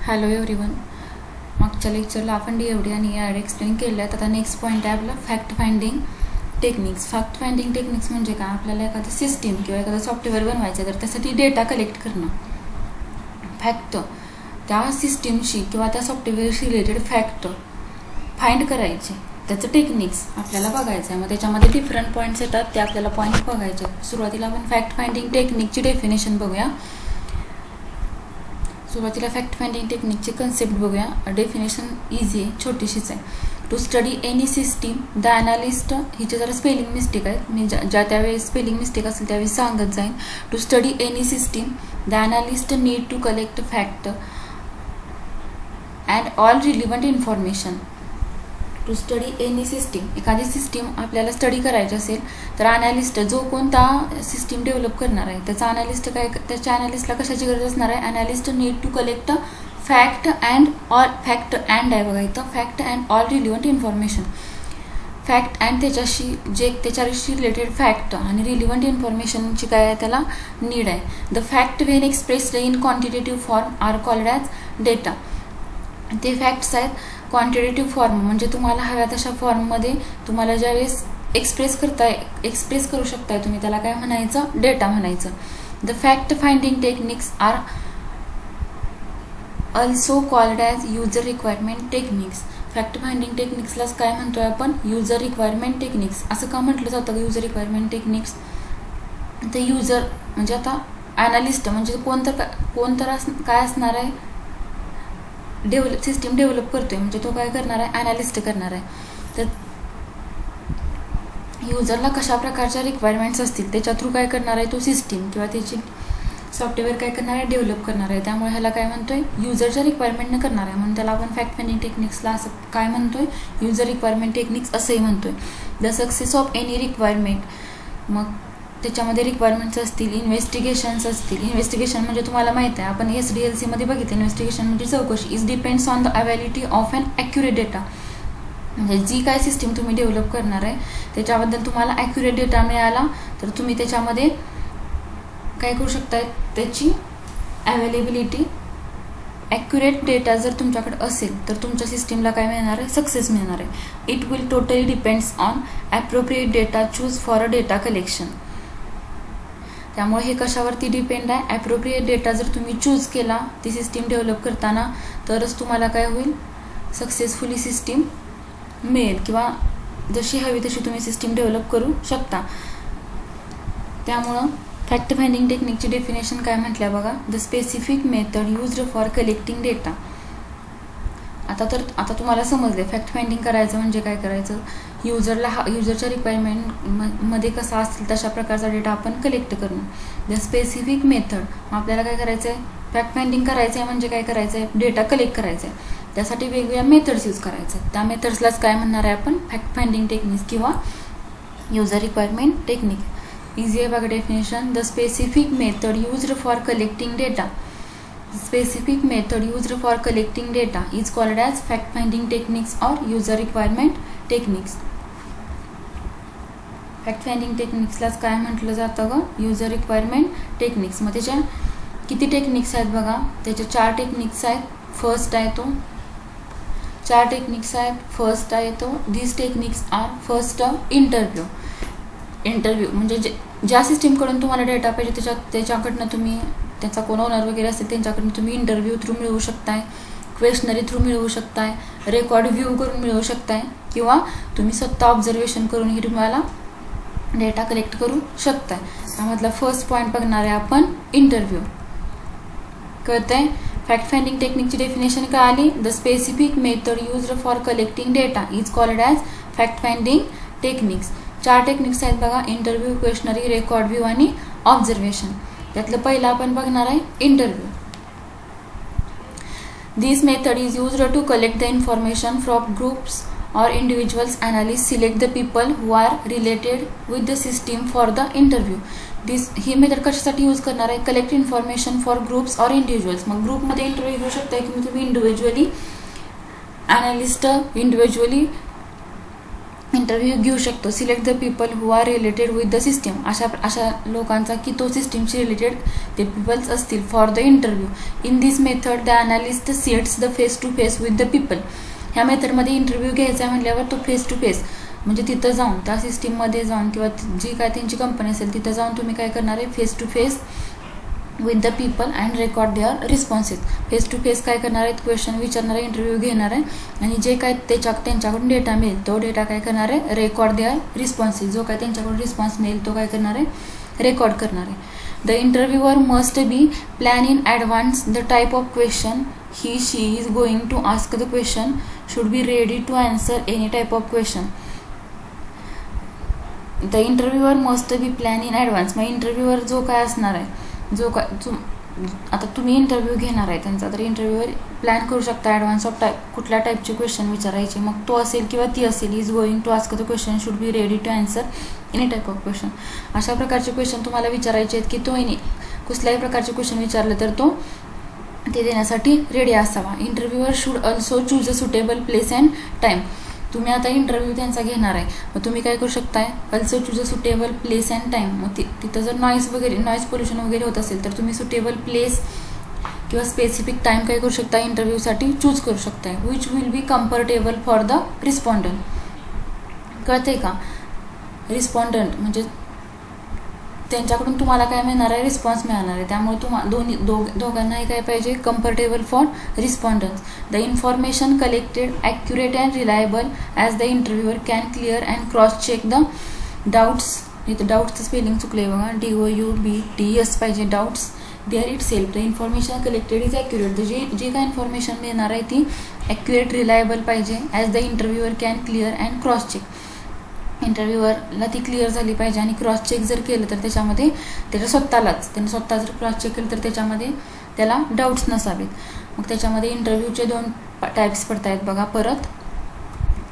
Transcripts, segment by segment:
Hello everyone. मागच्या लेक्चरला आपण DFD आणि AID एक्सप्लेन केलं आहे. आता नेक्स्ट पॉईंट आहे आपला fact finding techniques. Fact finding techniques म्हणजे काय, आपल्याला एखादं सिस्टीम किंवा एखादं सॉफ्टवेअर बनवायचं आहे तर त्यासाठी डेटा कलेक्ट करणं. फॅक्ट त्या सिस्टीमशी किंवा त्या सॉफ्टवेअरशी रिलेटेड फॅक्ट फाइंड करायचे, त्याचं टेक्निक्स आपल्याला बघायचं आहे. मग त्याच्यामध्ये डिफरंट पॉईंट्स येतात, ते आपल्याला पॉईंट बघायचे. सुरुवातीला आपण फॅक्ट फाइंडिंग टेक्निकची डेफिनेशन बघूया. सुरुवातीला फॅक्ट फाइंडिंग टेक्निकची कन्सेप्ट बघूया. डेफिनेशन इझी आहे, छोटीशीच आहे. To study any system the analyst, हिचे जरा स्पेलिंग मिस्टेक आहेत, मी ज्या त्यावेळेस स्पेलिंग मिस्टेक असेल त्यावेळी सांगत जाईन. To study any system the analyst need to collect fact and all relevant information. To study any system, एखादी सिस्टीम आपल्याला स्टडी करायची असेल तर अनालिस्ट, जो कोणता सिस्टीम डेव्हलप करणार आहे त्याचा अनालिस्ट काय, त्याच्या अनालिस्टला कशाची गरज असणार आहे. Analyst need to collect fact and all, fact and आहे बघा इथं, fact and all relevant information. Fact and त्याच्याशी जे त्याच्याशी रिलेटेड फॅक्ट आणि रिलिव्हंट इन्फॉर्मेशनची काय आहे त्याला नीड आहे. The fact when expressed in quantitative form are called as data. ते फॅक्ट्स आहेत क्वांटिटेटिव्ह फॉर्म, म्हणजे तुम्हाला हव्या तशा फॉर्ममध्ये तुम्हाला ज्यावेळेस एक्सप्रेस करू शकताय तुम्ही, त्याला काय म्हणायचं, डेटा म्हणायचं. The fact finding techniques are also called as user requirement techniques. Fact finding टेक्निक्सलाच काय म्हणतोय आपण, युजर रिक्वायरमेंट टेक्निक्स. असं का म्हटलं जातं युजर रिक्वायरमेंट टेक्निक्स, ते युजर म्हणजे आता ॲनालिस्ट म्हणजे कोणतर काय असणार आहे, सिस्टीम डेव्हलप करतोय म्हणजे तो काय करणार आहे, ॲनालिस्ट करणार आहे. तर युजरला कशा प्रकारच्या रिक्वायरमेंट्स असतील त्याच्या थ्रू काय करणार आहे तो सिस्टीम किंवा त्याची सॉफ्टवेअर काय करणार आहे, डेव्हलप करणार आहे. त्यामुळे ह्याला काय म्हणतोय, युजरच्या रिक्वायरमेंटनं करणार आहे, म्हणून त्याला आपण फॅक्ट फाइंडिंग टेक्निक्सला असं काय म्हणतोय, युजर रिक्वायरमेंट टेक्निक्स असंही म्हणतोय. The success of any requirement, मग त्याच्यामध्ये रिक्वायरमेंट्स असतील, इन्व्हेस्टिगेशन्स असतील. इन्व्हेस्टिगेशन म्हणजे तुम्हाला माहिती आहे, आपण SDLC मध्ये बघितलं, इन्व्हेस्टिगेशन म्हणजे चौकशी. Is depends on the availability of an accurate data, म्हणजे जी काय सिस्टीम तुम्ही डेव्हलप करणार आहे त्याच्याबद्दल तुम्हाला ॲक्युरेट डेटा मिळाला तर तुम्ही त्याच्यामध्ये काय करू शकताय, त्याची अवेलेबिलिटी, ॲक्युरेट डेटा जर तुमच्याकडे असेल तर तुमच्या सिस्टीमला काय मिळणार आहे, सक्सेस मिळणार आहे. It will totally depends on appropriate data choose for a data collection. त्यामुळे हे कशावरती डिपेंड आहे, ॲप्रोप्रिएट डेटा जर तुम्ही चूज केला ती सिस्टीम डेव्हलप करताना तरच तुम्हाला काय होईल, सक्सेसफुली सिस्टीम मिळेल किंवा जशी हवी तशी तुम्ही सिस्टीम डेव्हलप करू शकता. त्यामुळं फॅक्ट फाइंडिंग टेक्निकची डेफिनेशन काय म्हटल्या बघा, the specific method used for collecting data. आता तुम्हाला समजले फॅक्ट फाइंडिंग करायचं म्हणजे काय करायचं, युजरच्या रिक्वायरमेंटमध्ये कसा असेल तशा प्रकारचा डेटा आपण कलेक्ट करणं. द स्पेसिफिक मेथड, आपल्याला काय करायचं आहे, फॅक्ट फाइंडिंग करायचं आहे म्हणजे काय करायचं आहे, डेटा कलेक्ट करायचा आहे. त्यासाठी वेगवेगळ्या मेथड्स यूज करायचे आहेत. त्या मेथड्सलाच काय म्हणणार आहे आपण, फॅक्ट फाइंडिंग टेक्निक्स किंवा युजर रिक्वायरमेंट टेक्निक. इझी आहे बघा definition. The specific method used for collecting data, specific method used for collecting data is called as fact finding techniques or user requirement techniques. Fact finding टेक्निक्सलाच काय म्हटलं जातं ग, user requirement techniques. मग त्याच्या किती टेक्निक्स आहेत बघा, त्याच्या 4 टेक्निक्स आहेत. फर्स्ट आहे तो 4 टेक्निक्स आहेत. फर्स्ट आहे तो, these techniques are first interview म्हणजे ज्या सिस्टीमकडून तुम्हाला डेटा पाहिजे त्याच्याकडनं तुम्ही, त्याचा कोण ओनर वगैरे असेल त्यांच्याकडून तुम्ही इंटरव्ह्यू थ्रू मिळवू शकताय, क्वेशनरी थ्रू मिळवू शकताय, रेकॉर्ड व्ह्यू करून मिळवू शकताय किंवा तुम्ही स्वतः ऑब्झर्वेशन करूनही तुम्हाला डेटा कलेक्ट करू शकताय. त्यामधला फर्स्ट पॉईंट बघणार आहे आपण, इंटरव्ह्यू. कळतंय. फॅक्ट फाइंडिंग टेक्निकची डेफिनेशन काय आली, the specific method used for collecting data is called as fact finding techniques. 4 techniques आहेत बघा, इंटरव्ह्यू, क्वेशनरी, रेकॉर्ड व्ह्यू आणि ऑब्झर्वेशन. त्यातलं पहिलं आपण बघणार आहे interview. This method is used to collect the information from groups or individuals. Analysts select the people who are related with the system for the interview. He method कशासाठी use करणार आहे, collect information for groups और individuals. मग ग्रुपमध्ये interview घेऊ शकता किंवा तुम्ही इंडिव्हिज्युअली ॲनालिस्ट इंडिव्हिज्युअली इंटरव्ह्यू घेऊ शकतो. Select the people who are related with the system. अशा लोकांचा की तो सिस्टीमशी रिलेटेड ते पीपल्स असतील for the interview. In this method the analyst sets the face to face with the people. ह्या मेथडमध्ये इंटरव्ह्यू घ्यायचा म्हटल्यावर तो फेस टू फेस म्हणजे तिथं जाऊन त्या सिस्टीममध्ये जाऊन किंवा जी काय त्यांची कंपनी असेल तिथं जाऊन तुम्ही काय करणार आहे, face to face with the people and record their responses. Face to face काय करणार आहेत, क्वेश्चन विचारणार आहे, इंटरव्ह्यू घेणार आहे आणि जे काय त्यांच्याकडून डेटा मिळेल तो डेटा काय करणार आहे, रेकॉर्ड देअर रिस्पॉन्सेस. जो काय त्यांच्याकडून रिस्पॉन्स मिळेल तो काय करणार आहे, रेकॉर्ड करणार आहे. The interviewer must be plan in advance the type of question he she is going to ask the question should be ready to answer any type of question. The interviewer must be plan in advance. मग interviewer जो काय असणार आहे, आता तुम्ही interview घेणार आहे त्यांचा, तर इंटरव्ह्यूवर प्लॅन करू शकता ॲडव्हान्स ऑफ कुठल्या टाईपचे क्वेश्चन विचारायचे. मग तो असेल किंवा ती असेल, is going to ask the question should be ready to answer any type of question. अशा प्रकारचे क्वेश्चन तुम्हाला विचारायचे आहेत की तो कुठल्याही प्रकारचे क्वेश्चन विचारले तर तो ते देण्यासाठी रेडी असावा. इंटरव्ह्यूअर should also choose a suitable place and time. तुम्ही आता इंटरव्ह्यू त्यांचा घेणार आहे, मग तुम्ही काय करू शकताय, also choose a suitable place and time. मग तिथं जर नॉईज पोल्युशन वगैरे होत असेल तर तुम्ही सुटेबल प्लेस किंवा स्पेसिफिक टाईम काय करू शकता, इंटरव्ह्यूसाठी चूज करू शकताय. Which will be comfortable for the respondent. कळते का, रिस्पॉन्डंट म्हणजे त्यांच्याकडून तुम्हाला काय मिळणार आहे, रिस्पॉन्स मिळणार आहे. त्यामुळे दोघांनाही काय पाहिजे, comfortable for respondents. The information collected accurate and reliable as the interviewer can clear and cross check the doubts. इथं डाऊट्सचं स्पेलिंग चुकलं आहे बघा, DOUBTS पाहिजे, doubts there itself. The information collected is accurate. जी काय इन्फॉर्मेशन मिळणार आहे ती ॲक्युरेट रिलायबल पाहिजे. As the interviewer can clear and cross check. इंटरव्ह्यूअरला ती क्लिअर झाली पाहिजे आणि क्रॉस चेक जर केलं तर त्याच्यामध्ये त्याने स्वतः जर क्रॉस चेक केलं तर त्याच्यामध्ये त्याला डाऊट्स नसावेत. मग त्याच्यामध्ये इंटरव्ह्यूचे 2 टाईप्स पडत आहेत बघा परत.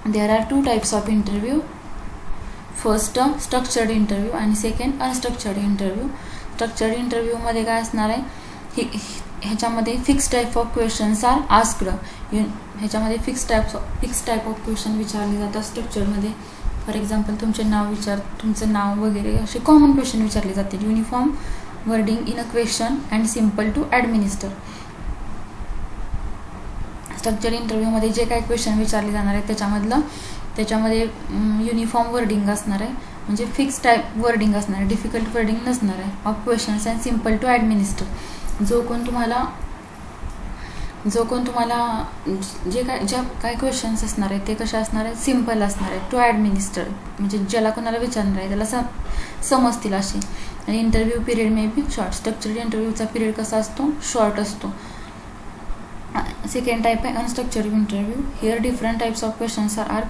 There are 2 types of interview. First structured interview आणि सेकंड अनस्ट्रक्चर्ड इंटरव्ह्यू. स्ट्रक्चर्ड इंटरव्ह्यूमध्ये काय असणार आहे, ह्याच्यामध्ये fix type of questions are asked. ह्याच्यामध्ये फिक्स टाईप ऑफ क्वेश्चन विचारले जातात स्ट्रक्चरमध्ये. फॉर एक्झाम्पल तुमचं नाव वगैरे असे कॉमन क्वेश्चन विचारले जातील. Uniform wording in a question and simple to administer. Structure इंटरव्ह्यूमध्ये जे काही क्वेश्चन विचारले जाणार आहेत त्याच्यामध्ये युनिफॉर्म वर्डिंग असणार आहे, म्हणजे फिक्स टाईप वर्डिंग असणार आहे, डिफिकल्ट वर्डिंग नसणार आहे. Of questions and simple to administer. जो कोण तुम्हाला ज्या काय क्वेश्चन्स असणार आहेत ते कसे असणार आहेत, सिम्पल असणार आहेत. टू ॲडमिनिस्टर म्हणजे ज्याला कोणाला विचारणार आहे त्याला समजतील असे. आणि interview period may be short. Structured इंटरव्ह्यूचा पिरियड कसा असतो, शॉर्ट असतो. सेकंड टाईप आहे unstructured interview. Here different types of questions are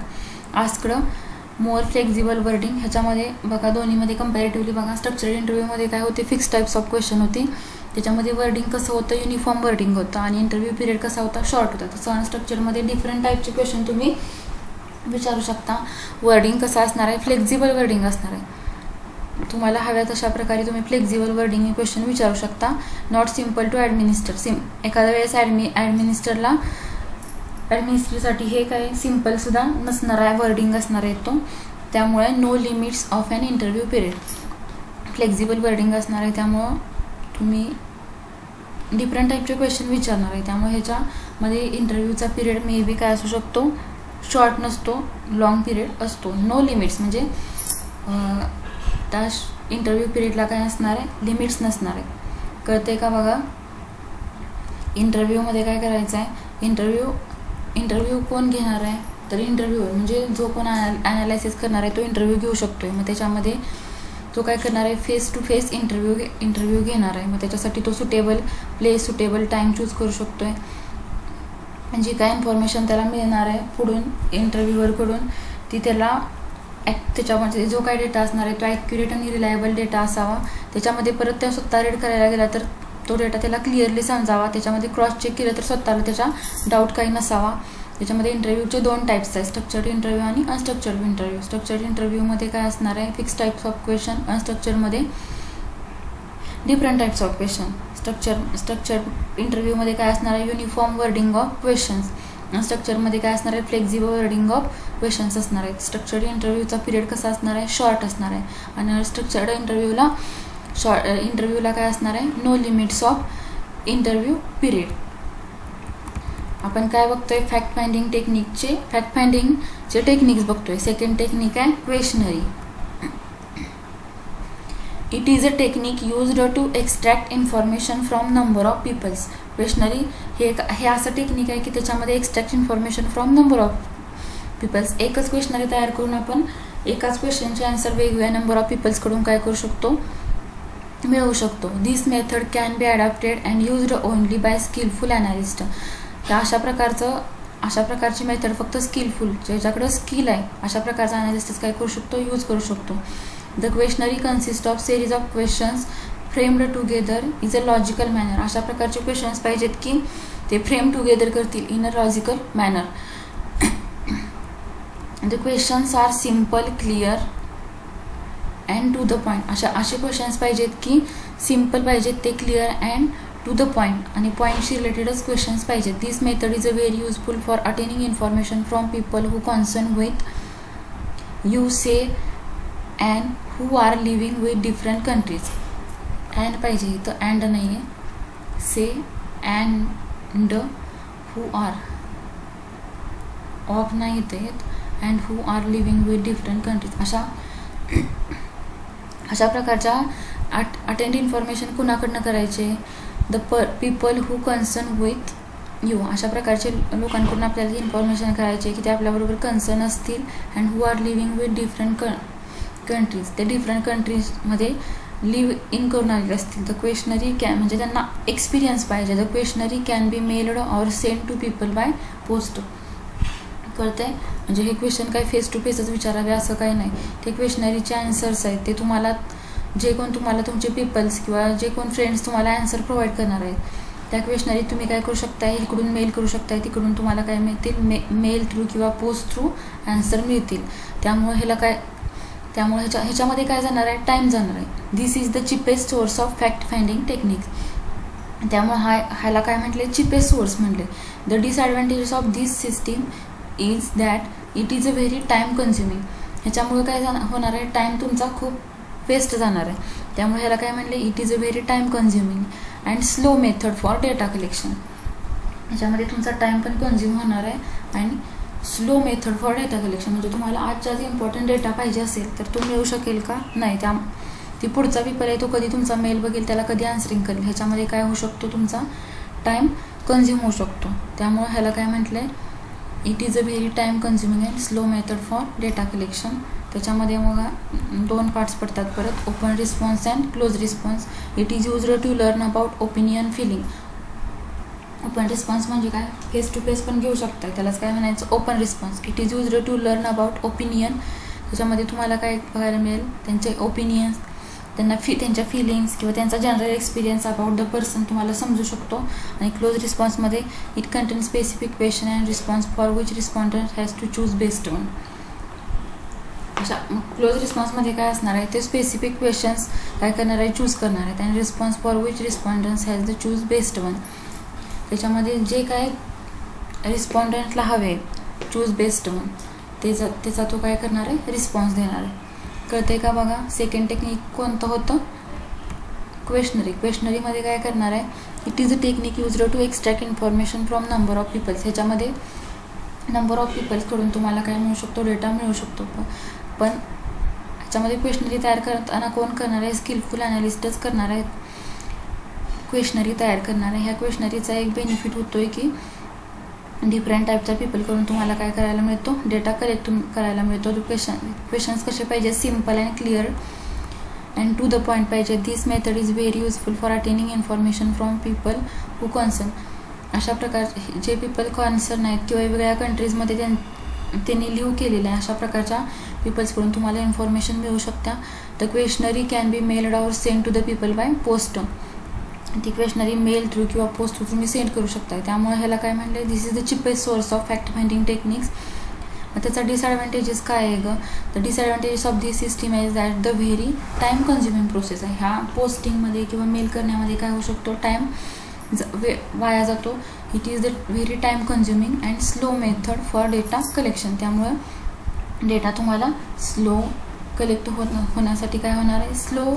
asked. More flexible wording. ह्याच्यामध्ये बघा दोन्हीमध्ये कम्पॅरेटिव्हली बघा. स्ट्रक्चर्ड इंटरव्ह्यूमध्ये काय होते, फिक्स टाईप्स ऑफ क्वेश्चन होते, त्याच्यामध्ये वर्डिंग कसं होतं, युनिफॉर्म वर्डिंग होतं आणि इंटरव्ह्यू पिरियड कसा होता, शॉर्ट होता. तसं अनस्ट्रक्चरमध्ये डिफरंट टाईपचे क्वेश्चन तुम्ही विचारू शकता. वर्डिंग कसं असणार आहे, फ्लेक्झिबल वर्डिंग असणार आहे. तुम्हाला हव्या तशा प्रकारे तुम्ही फ्लेक्झिबल वर्डिंग क्वेश्चन विचारू शकता. Not simple to administer. एखाद्या वेळेस ॲडमिनिस्टरसाठी हे काय सिम्पलसुद्धा नसणार आहे, वर्डिंग असणार आहे तो. त्यामुळे no limits of an interview period. Flexible wording असणार आहे त्यामुळं तुम्ही डिफरंट टाईपचे क्वेश्चन विचारणार आहे. त्यामुळे ह्याच्यामध्ये इंटरव्ह्यूचा पिरियड मे बी काय असू शकतो, शॉर्ट नसतो, लॉंग पिरियड असतो. नो लिमिट्स म्हणजे त्या इंटरव्ह्यू पिरियडला काय असणार आहे, लिमिट्स नसणार आहे. कळते का बघा. इंटरव्ह्यूमध्ये काय करायचं आहे, इंटरव्ह्यू कोण घेणार आहे, तर इंटरव्ह्यूअर म्हणजे जो कोण ॲनालायसिस करणार आहे तो इंटरव्ह्यू घेऊ शकतो आहे. मग त्याच्यामध्ये तो काय करणार आहे, फेस टू फेस इंटरव्ह्यू घेणार आहे. मग त्याच्यासाठी तो suitable place, suitable time choose करू शकतो आहे. जी काय इन्फॉर्मेशन त्याला मिळणार आहे पुढून इंटरव्ह्यूअरकडून ती त्याच्यामध्ये जो काय डेटा असणार आहे तो ॲक्युरेट आणि रिलायबल डेटा असावा. त्याच्यामध्ये परत त्या स्वतः रीड करायला गेला तर तो डेटा त्याला क्लिअरली समजावा. त्याच्यामध्ये क्रॉस चेक केलं तर स्वतःला त्याचा डाऊट काही नसावा. त्याच्यामध्ये इंटरव्ह्यूचे 2 टाईप्स आहेत, स्ट्रक्चर्ड इंटरव्ह्यू आणि अनस्ट्रक्चर्ड इंटरव्ह्यू. स्ट्रक्चर्ड इंटरव्ह्यूमध्ये काय असणार आहे, फिक्स टाईप्स ऑफ क्वेश्चन. अनस्ट्रक्चरमध्ये different types of question. Structured इंटरव्ह्यूमध्ये काय असणार आहे, युनिफॉर्म वर्डिंग ऑफ क्वेश्चन्स. स्ट्रक्चरमध्ये काय असणार आहे, फ्लेक्झिबल वर्डिंग ऑफ क्वेश्चन्स असणार आहेत. स्ट्रक्चर्ड इंटरव्ह्यूचा पिरियड कसा असणार आहे, शॉर्ट असणार आहे. आणि स्ट्रक्चर्ड इंटरव्ह्यूला काय असणार आहे, no limits of interview period. आपण काय बघतोय, फॅक्ट फाइंडिंगचे टेक्निक्स बघतोय. सेकंड टेक्निक आहे questionnaire. It is a technique used to extract information from number of peoples. Questionnaire हे असं टेक्निक आहे की त्याच्यामध्ये extract information from number of peoples. एकच क्वेशनरी तयार करून आपण एकाच क्वेश्चनचे आन्सर वेगवेगळ्या नंबर ऑफ पीपल्सकडून काय करू शकतो, मिळवू शकतो. This method can be adapted and used only by skilful analyst. अशा प्रकारची मेथड फक्त स्किलफुल, ज्याच्याकडं स्किल आहे अशा प्रकारचा ॲनालिस्टच काय करू शकतो, यूज करू शकतो. The questionnaire consist of series of questions framed together is a logical manner. अशा प्रकारचे क्वेश्चन्स पाहिजेत की ते फ्रेम टुगेदर करतील in a logical manner. The questions are simple, clear and to the point. असे क्वेश्चन्स पाहिजेत की सिम्पल पाहिजेत, ते clear and to the point आणि पॉईंटशी रिलेटेडच क्वेश्चन्स पाहिजेत. This method is a very useful for attaining information from people who concern with you say and who are living with different countries. And पाहिजे इथं, and नाही आहे. से and who are, of नाही इथे येत. And who are living with different countries. अशा प्रकारच्या attend information कुणाकडनं करायचे, the people who concern with you. अशा प्रकारचे लोकांकडून आपल्याला इन्फॉर्मेशन करायचे की ते आपल्याबरोबर कन्सर्न असतील. And who are living with different countries, ते डिफरंट कंट्रीजमध्ये लिव्ह इन करून आलेले असतील. द क्वेशनरी कॅन, म्हणजे त्यांना एक्सपिरियन्स पाहिजे. The questionnaire can be mailed or send to people by post. कळतंय, म्हणजे हे क्वेश्चन काय फेस टू फेसच विचारावे असं काही नाही. ते क्वेशनरीचे आन्सर्स आहेत, ते तुम्हाला तुमचे पीपल्स किंवा जे कोण फ्रेंड्स तुम्हाला आन्सर प्रोव्हाइड करणार आहेत त्या क्वेशनरी तुम्ही काय करू शकताय, इकडून मेल करू शकताय, तिकडून तुम्हाला काय मिळतील, मेल थ्रू किंवा पोस्ट थ्रू आन्सर मिळतील. त्यामुळे ह्याच्यामध्ये काय जाणार आहे, टाईम जाणार आहे. This is the cheapest source of fact finding techniques. त्यामुळे ह्याला काय म्हटले, चिपेस्ट सोर्स म्हटले. The disadvantages of this system is that it is a very time consuming. ह्याच्यामुळे काय होणार आहे, टाईम तुमचा खूप वेस्ट जाणार आहे. त्यामुळे ह्याला काय म्हणले, it is a very time consuming and slow method for data collection. ह्याच्यामध्ये तुमचा टाईम पण कन्झ्युम होणार आहे आणि slow method for data collection. म्हणजे तुम्हाला आजच्याच इम्पॉर्टंट डेटा पाहिजे असेल तर तो मिळू शकेल का, नाही. ती पुढचा पीपल आहे तो कधी तुमचा मेल बघेल, त्याला कधी आन्सरिंग करेल. ह्याच्यामध्ये काय होऊ शकतो, तुमचा टाईम कन्झ्युम होऊ शकतो. त्यामुळे ह्याला काय म्हटलं आहे, it is a very time consuming and slow method for data collection. त्याच्यामध्ये मग 2 पार्ट्स पडतात परत, open response and close response. It is used to learn about opinion feeling. Open response म्हणजे काय, फेस टू फेस पण घेऊ शकता, त्यालाच काय म्हणायचं, open response. It is used to learn about opinion. त्याच्यामध्ये तुम्हाला काय बघायला मिळेल, त्यांचे ओपिनियन्स, त्यांच्या फिलिंग्स किंवा त्यांचा general experience about the person तुम्हाला समजू शकतो. आणि क्लोज रिस्पॉन्समध्ये it contain specific question and response for which respondent has to choose best one. अशा क्लोज रिस्पॉन्समध्ये काय असणार आहे, ते स्पेसिफिक क्वेश्चन्स काय करणार आहे, चूज करणार आहेत. आणि response for which respondents has the choose best one. त्याच्यामध्ये जे काय रिस्पॉन्डंटला हवे चूज बेस्ट वन त्याचा तो काय करणार आहे, रिस्पॉन्स देणार आहे. कळतंय का बघा. सेकंड टेक्निक कोणतं होतं, क्वेशनरी. क्वेशनरीमध्ये काय करणार आहे, it is a technique used to extract information from number of peoples. ह्याच्यामध्ये नंबर ऑफ पीपल्सकडून तुम्हाला काय मिळू शकतो, डेटा मिळू शकतो. पण ह्याच्यामध्ये क्वेशनरी तयार करताना कोण करणार आहे, स्किलफुल ॲनालिस्टच करणार आहेत क्वेशनरी तयार करणार आहे. ह्या क्वेशनरीचा एक बेनिफिट होतो आहे की डिफरंट टाईपच्या पीपलकडून तुम्हाला काय करायला मिळतो, डेटा कलेक्ट करायला मिळतो. क्वेश्चन्स कसे पाहिजे, simple and clear and to the point पाहिजे. This method is very useful for attaining information from people who concern. अशा प्रकारचे जे पीपल कॉन्सर्न आहेत किंवा वेगवेगळ्या कंट्रीजमध्ये त्यांनी लिव्ह केलेलं आहे अशा प्रकारच्या पीपल्सकडून तुम्हाला इन्फॉर्मेशन मिळू शकता. The questionnaire can be mailed or send to the people by post. ती क्वेशनरी मेल थ्रू किंवा पोस्ट थ्रू तुम्ही सेंड करू शकता. त्यामुळे ह्याला काय म्हणले, this is the cheapest source of fact finding techniques. त्याचा डिसएडव्हान्टेजेस काय आहे ग, the disadvantages of this system is that the very time consuming process आहे. ह्या पोस्टिंगमध्ये किंवा मेल करण्यामध्ये काय होऊ शकतो, टाईम वाया जातो. It is the very time consuming and slow method for data collection. त्यामुळं डेटा तुम्हाला स्लो कलेक्ट होण्यासाठी काय होणार आहे, स्लो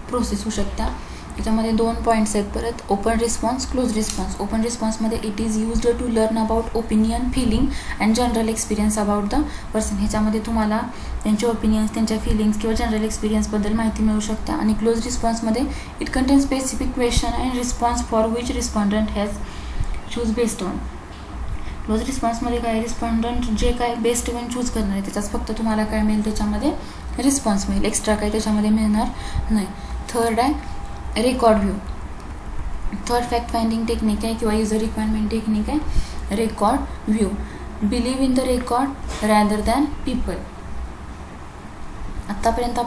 प्रोसेस होऊ शकता. त्याच्यामध्ये 2 पॉईंट्स आहेत परत, open response, close response. Open रिस्पॉन्समध्ये it is used to learn about opinion, feeling and general experience about the person. ह्याच्यामध्ये तुम्हाला त्यांचे ओपिनियन्स, त्यांच्या फिलिंग्स किंवा जनरल एक्सपिरियन्सबद्दल माहिती मिळू शकते. आणि क्लोज रिस्पॉन्समध्ये it contain specific question and response for which respondent has choose based on. Close रिस्पॉन्समध्ये काय, रिस्पॉन्डंट जे काय बेस्ट वन चूज करणार आहे त्याचाच फक्त तुम्हाला काय मिळेल, त्याच्यामध्ये रिस्पॉन्स मिळेल, एक्स्ट्रा काय त्याच्यामध्ये मिळणार नाही. थर्ड आहे record view. Third fact finding technique आहे किंवा युजर रिक्वायरमेंट टेक्निक आहे record view. Believe in the record rather than people. आत्तापर्यंत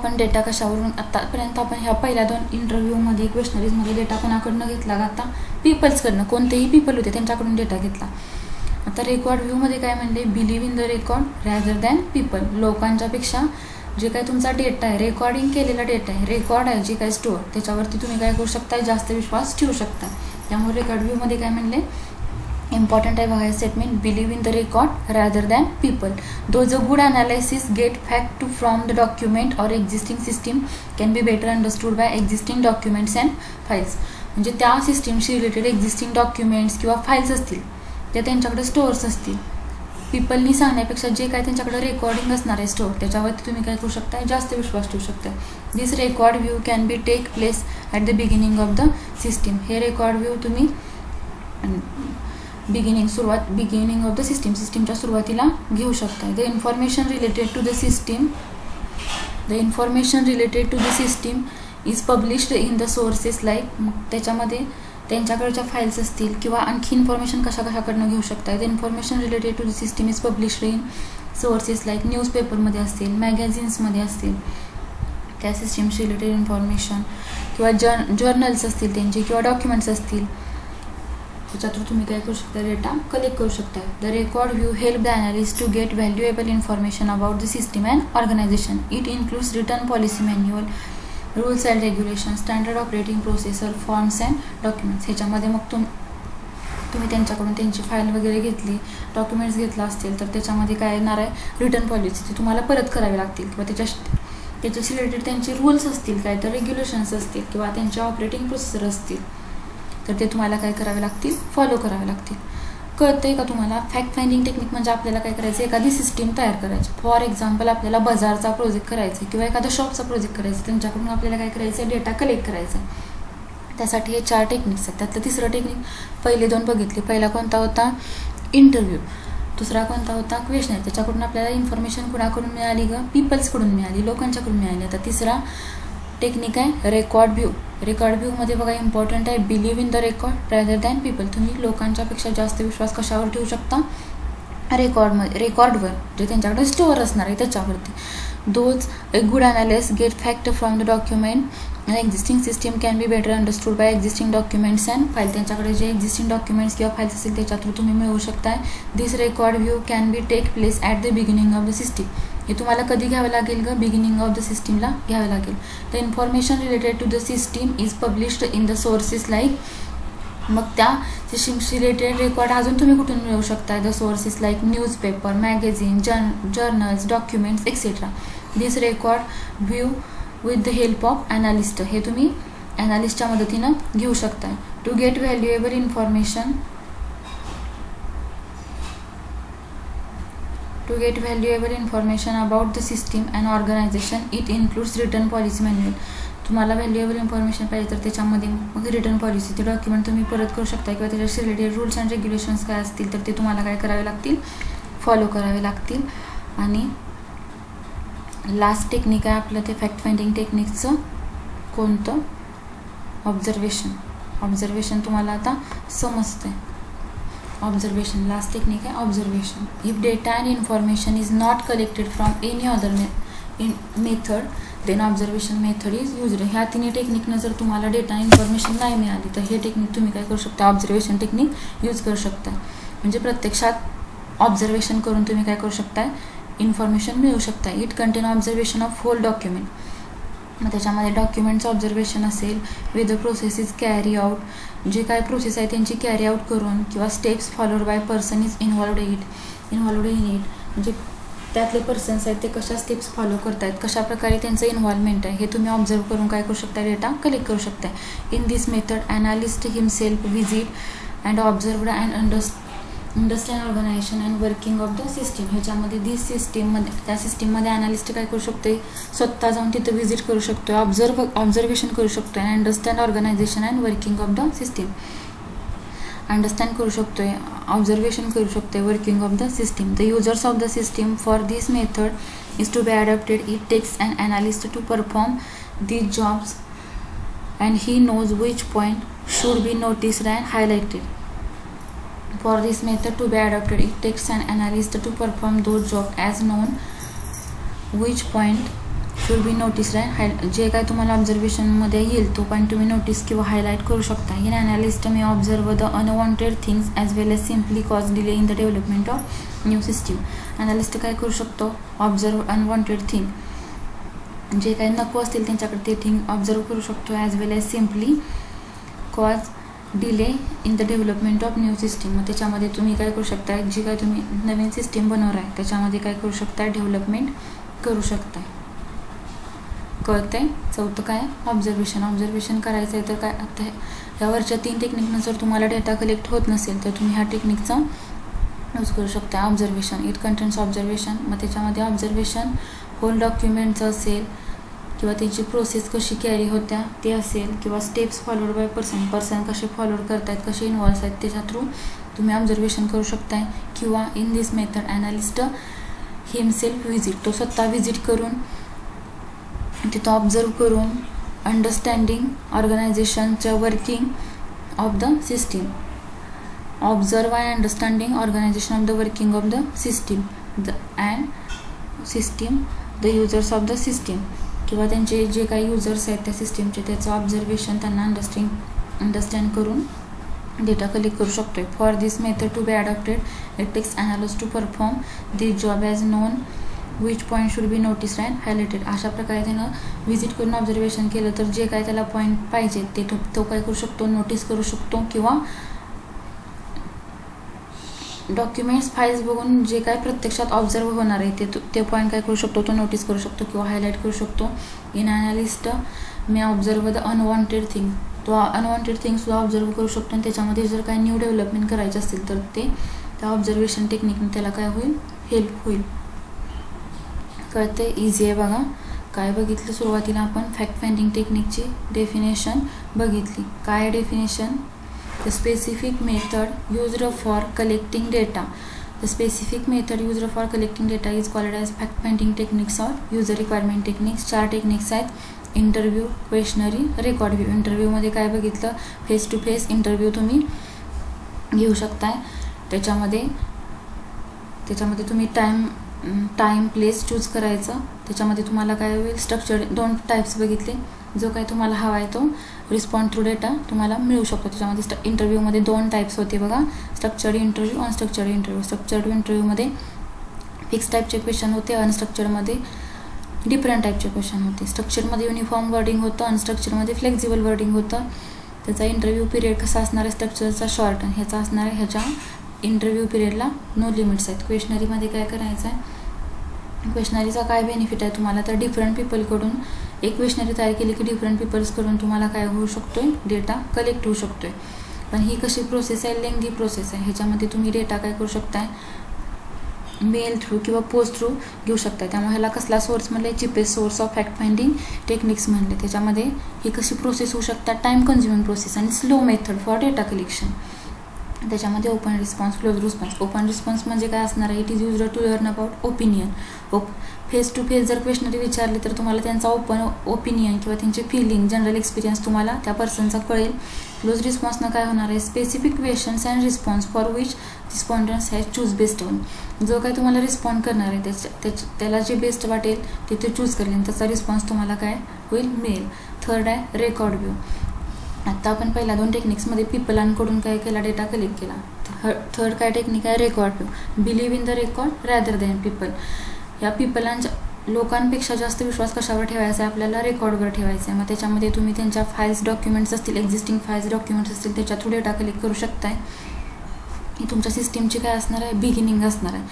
आपण ह्या पहिल्या 2 इंटरव्ह्यूमध्ये क्वेशनरीजमध्ये डेटा कोणाकडनं घेतला का, आता पीपल्सकडनं, कोणतेही पीपल होते त्यांच्याकडून डेटा घेतला. आता रेकॉर्ड व्ह्यूमध्ये काय म्हणले, believe in the record rather than people. लोकांच्यापेक्षा जे काय तुमचा डेटा आहे, रेकॉर्डिंग केलेला डेटा आहे, रेकॉर्ड आहे जे काय स्टोअर, त्याच्यावरती तुम्ही काय करू शकता, जास्त विश्वास ठेवू शकता. त्यामुळे रेकॉर्ड व्ह्यूमध्ये काय म्हणले, इम्पॉर्टंट आहे बघा statement, believe in the record rather than people. Though the good analysis get fact from the document or existing system can be better understood by existing documents and files. म्हणजे त्या सिस्टीमशी related existing documents किंवा files असतील त्या त्यांच्याकडे stores असतील, पीपलनी सांगण्यापेक्षा जे काय त्यांच्याकडे रेकॉर्डिंग असणार आहे स्टोअर, त्याच्यावरती तुम्ही काय करू शकता, जास्त विश्वास ठेवू शकता. This record view can be take place at the beginning of the system. हे रेकॉर्ड व्ह्यू तुम्ही बिगिनिंग ऑफ द सिस्टीमच्या सुरुवातीला घेऊ शकता. The information related to the system is published in the sources like. मग त्याच्यामध्ये त्यांच्याकडच्या फाईल्स असतील किंवा आणखी इन्फॉर्मेशन कशाकडनं घेऊ शकता. The information related to the system is published in sources like न्यूजपेपरमध्ये असतील, मॅगॅझिन्समध्ये असतील, त्या सिस्टीमशी रिलेटेड इन्फॉर्मेशन किंवा जर्नल्स असतील त्यांचे किंवा डॉक्युमेंट्स असतील, त्याच्यातून तुम्ही काय करू शकता, डेटा कलेक्ट करू शकता. The record view help the analyst to get valuable information about the system and organisation. It includes return policy manual, rules and regulation, standard operating processor, forms and documents. ह्याच्यामध्ये मग तुम्ही त्यांच्याकडून त्यांची file वगैरे घेतली, documents घेतला असतील तर त्याच्यामध्ये काय येणार आहे, रिटर्न पॉलिसी ती तुम्हाला परत करावी लागतील किंवा त्याच्याशी रिलेटेड त्यांचे रूल्स असतील, काय तर रेग्युलेशन्स असतील किंवा त्यांचे ऑपरेटिंग प्रोसेसर असतील तर ते तुम्हाला काय करावे लागतील, फॉलो करावे लागतील. कळतंय का तुम्हाला? फॅक्ट फाइंडिंग टेक्निक म्हणजे आपल्याला काय करायचं, एखादी सिस्टीम तयार करायची. फॉर एक्झाम्पल आपल्याला बाजारचा प्रोजेक्ट करायचा आहे किंवा एखादा शॉपचा प्रोजेक्ट करायचा, त्यांच्याकडून आपल्याला काय करायचं, डेटा कलेक्ट करायचा आहे. त्यासाठी हे 4 टेक्निक्स आहेत. त्यातलं तिसरं टेक्निक, पहिले 2 बघितले. पहिला कोणता होता, इंटरव्ह्यू. दुसरा कोणता होता, क्वेश्चनर. त्याच्याकडून आपल्याला इन्फॉर्मेशन कुणाकडून मिळाली ग, पीपल्सकडून मिळाली, लोकांच्याकडून मिळाली. आता तिसरा टेक्निक आहे रेकॉर्ड व्ह्यू. रेकॉर्ड व्ह्यूमध्ये बघा इम्पॉर्टंट आहे, believe in the record rather than people. तुम्ही लोकांच्यापेक्षा जास्त विश्वास कशावर ठेवू शकता, रेकॉर्डवर, जे त्यांच्याकडे स्टोअर असणार आहे त्याच्यावरती. Those a good analyst get fact from the document and existing system can be better understood by existing documents and file. त्यांच्याकडे जे एक्झिस्टिंग डॉक्युमेंट्स किंवा फाईल्स असतील त्याच्यातून तुम्ही मिळवू शकता. This record view can be take place at the beginning of the system. हे तुम्हाला कधी घ्यावं लागेल ग, बिगिनिंग ऑफ द सिस्टीमला घ्यावं लागेल. The information related to the system is published in the sources like. मग त्या सिस्टीमशी रिलेटेड रेकॉर्ड अजून तुम्ही कुठून मिळवू शकता, the sources like newspaper, magazine, journals, documents etcetera. This record view with the help of analyst. हे तुम्ही ॲनालिस्टच्या मदतीनं घेऊ शकता. To get valuable information about the system and organisation it includes return policy manual. तुम्हाला व्हॅल्युएबल इन्फॉर्मेशन पाहिजे तर त्याच्यामध्ये मग रिटर्न पॉलिसी, ते डॉक्युमेंट तुम्ही परत करू शकता किंवा त्याच्याशी रिलेटेड रूल्स अँड रेग्युलेशन्स काय असतील तर ते तुम्हाला काय करावे लागतील, फॉलो करावे लागतील. आणि लास्ट टेक्निक आहे आपलं ते फॅक्ट फाइंडिंग टेक्निकचं कोणतं, ऑब्झर्वेशन. तुम्हाला आता समजतंय ऑब्झर्वेशन. लास्ट टेक्निक आहे observation. If data and information is not collected from any other method then observation method is used. ह्या 3 टेक्निकनं जर तुम्हाला डेटा आणि इन्फॉर्मेशन नाही मिळाली तर हे टेक्निक तुम्ही काय करू शकता, ऑब्झर्वेशन टेक्निक यूज करू शकता. म्हणजे प्रत्यक्षात ऑब्झर्वेशन करून तुम्ही काय करू शकता, इन्फॉर्मेशन मिळवू शकता. It contain observation of whole document. मग त्याच्यामध्ये डॉक्युमेंट्स ऑब्झर्वेशन असेल, with the process carry out, जे काय प्रोसेस आहे त्यांची कॅरी आउट करून, किंवा steps followed by person is involved in it, म्हणजे त्यातले पर्सन्स आहेत ते कशा स्टेप्स फॉलो करत आहेत, कशा प्रकारे त्यांचं इन्व्हॉल्वमेंट आहे हे तुम्ही ऑब्झर्व करून काय करू शकता, डेटा कलेक्ट करू शकता. In this method analyst himself visit and observed and understand organisation and working of the system. ह्याच्यामध्ये दिस सिस्टीममध्ये, त्या सिस्टीममध्ये ॲनालिस्ट काय करू शकते, स्वतः जाऊन तिथं व्हिजिट करू शकतो, ऑब्झर्वेशन करू शकतो, and understand organisation and working of the system. Understand करू शकतोय, ऑब्झर्वेशन करू शकतोय, working of the system. The users of the system for this method is to be adopted. It takes an analyst to perform these jobs and he knows which point should be noticed and highlighted. For this method to be adopted, it takes an analyst to perform those jobs as known which point should be noticed and highlighted. जे काय तुम्हाला ऑब्झर्वेशनमध्ये येईल तो point तुम्ही notice किंवा highlight करू शकता. In analyst may observe the unwanted things as well as simply cause delay in the development of new system. Analyst काय करू शकतो, ऑब्झर्व अनवॉन्टेड थिंग, जे काही नको असतील त्यांच्याकडे ते थिंग ऑब्झर्व करू शकतो, as well as simply cause delay in the development of new system. मग त्याच्यामध्ये तुम्ही काय करू शकता, जी काय तुम्ही नवीन सिस्टीम बनवणार आहे त्याच्यामध्ये काय करू शकता, डेव्हलपमेंट करू शकता. कळतंय. चौथं काय, ऑब्झर्वेशन करायचं आहे तर काय, आता यावरच्या 3 टेक्निकनं जर तुम्हाला डेटा कलेक्ट होत नसेल तर तुम्ही ह्या टेक्निकचा यूज करू शकता. Observation, it contains observation. मग त्याच्यामध्ये ऑब्झर्वेशन होल डॉक्युमेंटचं असेल, किंवा त्याची प्रोसेस कशी कॅरी होत्या ते असेल, किंवा स्टेप्स फॉलोड बाय पर्सन कसे फॉलोड करतायत, कसे इन्व्हॉल्व आहेत त्याच्या थ्रू तुम्ही ऑब्झर्वेशन करू शकताय. किंवा in this method analyst himself visit, तो स्वतः व्हिजिट करून तिथं ऑब्झर्व करून अंडरस्टँडिंग ऑर्गनायझेशनच्या working of the system. Observe and understanding organisation of the working of the system and system the users of the system, किंवा त्यांचे जे काही युजर्स आहेत त्या सिस्टीमचे त्याचं ऑब्झर्वेशन त्यांना अंडरस्टँड करून डेटा कलेक्ट करू शकतोय. For this method to be adopted it takes analyst to perform this job as known which point should be noticed and highlighted. अशा प्रकारे त्यानं व्हिजिट करून ऑब्झर्वेशन केलं तर जे काय त्याला पॉईंट पाहिजे ते तो काय करू शकतो, नोटीस करू शकतो, किंवा डॉक्युमेंट्स फाईल्स बघून जे काय प्रत्यक्षात ऑब्झर्व होणार आहे ते पॉईंट काय करू शकतो, तो नोटीस करू शकतो किंवा हायलाईट करू शकतो. In analyst may observe the unwanted thing, तो अनवॉन्टेड थिंगसुद्धा ऑब्झर्व करू शकतो आणि त्याच्यामध्ये जर काय न्यू डेव्हलपमेंट करायचे असतील तर ते त्या ऑब्झर्वेशन टेक्निकने त्याला काय होईल, हेल्प होईल. कळते. इझी आहे बघा. काय बघितलं, सुरुवातीला आपण फॅक्ट फाइंडिंग टेक्निकची डेफिनेशन बघितली. काय definition, the specific method used for collecting data. The specific method used for collecting data is called as fact finding techniques or user requirement techniques. 4 techniques आहेत, इंटरव्ह्यू, क्वेशनरी, रेकॉर्ड व्ह्यू. इंटरव्ह्यूमध्ये काय बघितलं, face to face interview तुम्ही घेऊ शकताय. त्याच्यामध्ये तुम्ही time place choose करायचं. त्याच्यामध्ये तुम्हाला काय होईल, स्ट्रक्चर 2 टाईप्स बघितले. जो काय तुम्हाला हवा आहे तो रिस्पॉन्ड थ्रू डेटा तुम्हाला मिळू शकतो. त्याच्यामध्ये इंटरव्ह्यूमध्ये 2 टाईप्स होते बघा, structured interview, unstructured interview. Structured इंटरव्ह्यूमध्ये फिक्स टाईपचे क्वेश्चन होते, अनस्ट्रक्चरमध्ये डिफरंट टाईपचे क्वेश्चन होते. स्ट्रक्चरमध्ये युनिफॉर्म वर्डिंग होतं, अनस्ट्रक्चरमध्ये फ्लेक्झिबल वर्डिंग होतं. त्याचा इंटरव्ह्यू पिरियड कसा असणार आहे, स्ट्रक्चरचा शॉर्ट, आणि ह्याचा असणार आहे ह्याच्या इंटरव्ह्यू पिरियडला नो लिमिट्स आहेत. क्वेशनरीमध्ये काय करायचं आहे, क्वेशनरीचा काय बेनिफिट आहे तुम्हाला, तर डिफरंट पीपलकडून एक क्वेशनरी तयार केली की डिफरंट पीपल्सकडून तुम्हाला काय होऊ शकतोय, डेटा कलेक्ट होऊ शकतोय. पण ही कशी प्रोसेस आहे, लेंदी प्रोसेस आहे. ह्याच्यामध्ये तुम्ही डेटा काय करू शकताय, मेल थ्रू किंवा पोस्ट थ्रू घेऊ शकता. त्यामुळे ह्याला कसला सोर्स म्हणले, cheapest source of fact finding techniques म्हणले. त्याच्यामध्ये ही कशी प्रोसेस होऊ शकतात, टाईम कन्झ्युमिंग प्रोसेस आणि slow method for data collection. त्याच्यामध्ये open response, close response. Open response म्हणजे काय असणार आहे, it is used to learn about opinion. Face to face जर क्वेशनरी विचारले तर तुम्हाला त्यांचा ओपिनियन किंवा त्यांचे फिलिंग, जनरल एक्सपिरियन्स तुम्हाला त्या पर्सनचा कळेल. क्लोज रिस्पॉन्सनं काय होणार आहे, specific questions and response for which respondents has choose best one. जो काय तुम्हाला रिस्पॉन्ड करणार आहे त्याला जे बेस्ट वाटेल ते चूज करेल आणि त्याचा रिस्पॉन्स तुम्हाला काय होईल, मिळेल. थर्ड आहे रेकॉर्ड व्ह्यू. आता आपण पहिल्या 2 टेक्निक्समध्ये पीपलांकडून काय केला, डेटा कलेक्ट केला. थर्ड काय टेक्निक आहे, record view. Believe in the record rather than people. या लोकांपेक्षा जास्त विश्वास कशावर ठेवायचा आहे, आपल्याला रेकॉर्डवर ठेवायचा आहे. मग त्याच्यामध्ये तुम्ही त्यांच्या फाईल्स डॉक्युमेंट्स असतील, एक्झिस्टिंग फाईल्स डॉक्युमेंट्स असतील, त्याच्या थ्रू डेटा कलेक्ट करू शकताय. ही तुमच्या सिस्टीमची काय असणार आहे, बिगिनिंग असणार आहे.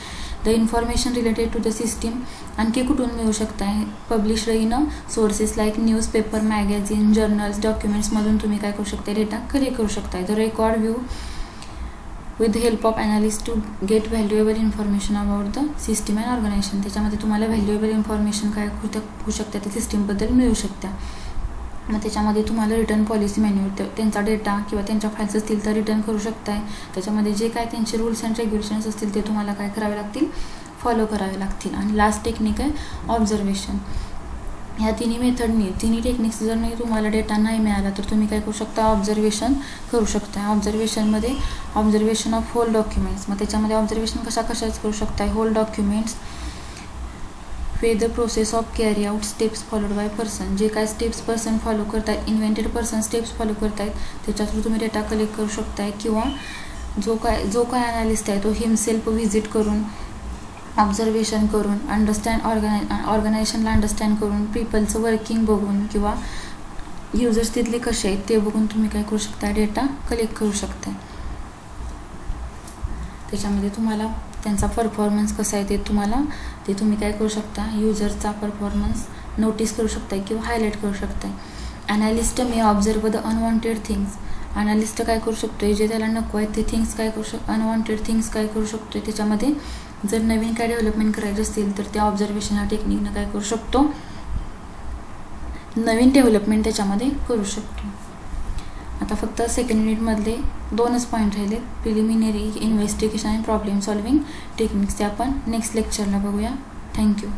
The information related to the system आणखी कुठून मिळू शकताय, published in sources like newspaper, magazine, journals, डॉक्युमेंट्समधून तुम्ही काय करू शकता, डेटा कलेक्ट करू शकताय. The record view with help of analyst to get valuable information about the system and organisation. त्याच्यामध्ये तुम्हाला व्हॅल्युएबल इन्फॉर्मेशन काय होऊ शकते, त्या सिस्टीमबद्दल मिळू शकता. मग त्याच्यामध्ये तुम्हाला रिटर्न पॉलिसी मॅन्युअल, त्यांचा डेटा किंवा त्यांच्या फाईल्स असतील तर रिटर्न करू शकताय. त्याच्यामध्ये जे काय त्यांचे रूल्स अँड रेग्युलेशन्स असतील ते तुम्हाला काय करावे लागतील, फॉलो करावे लागतील. आणि लास्ट टेक्निक आहे ऑब्झर्वेशन. ह्या तिन्ही टेक्निक्स जर नाही तुम्हाला डेटा नाही मिळाला तर तुम्ही काय करू शकता, ऑब्झर्वेशन करू शकता. ऑब्झर्वेशनमध्ये ऑब्झर्वेशन ऑफ होल डॉक्युमेंट्स. मग त्याच्यामध्ये ऑब्झर्वेशन कशाच करू शकता, whole documents with the process of carry out steps followed by person. जे काय स्टेप्स पर्सन फॉलो करतायत, इन्व्हेंटेड पर्सन स्टेप्स फॉलो करतायत, त्याच्या थ्रू तुम्ही डेटा कलेक्ट करू शकताय. किंवा जो काय ॲनालिस्ट आहे तो हिमसेल्फ व्हिजिट करून, ऑब्झर्वेशन करून, ऑर्गनायझेशनला अंडरस्टँड करून, पीपलचं वर्किंग बघून किंवा युजर्स तिथले कसे आहेत ते बघून तुम्ही काय करू शकता, डेटा कलेक्ट करू शकता. त्याच्यामध्ये तुम्हाला त्यांचा परफॉर्मन्स कसा आहे ते तुम्ही काय करू शकता, युजरचा परफॉर्मन्स नोटीस करू शकता किंवा हायलाईट करू शकता. Analyst may observe the unwanted things. Analyst काय करू शकतो, जे त्याला नको आहे ते थिंग्स काय करू अनवॉन्टेड थिंग्स काय करू शकतो. त्याच्यामध्ये जर नवीन काय डेव्हलपमेंट करायचे असतील तर त्या ऑब्झर्वेशन ह्या टेक्निकनं काय करू शकतो, नवीन डेव्हलपमेंट त्याच्यामध्ये करू शकतो. आता फक्त सेकंड युनिटमधले 2च पॉईंट राहिले, प्रिलिमिनरी इन्व्हेस्टिगेशन आणि प्रॉब्लेम सॉल्विंग टेक्निक्स. ते आपण नेक्स्ट लेक्चरला बघूया. थँक्यू.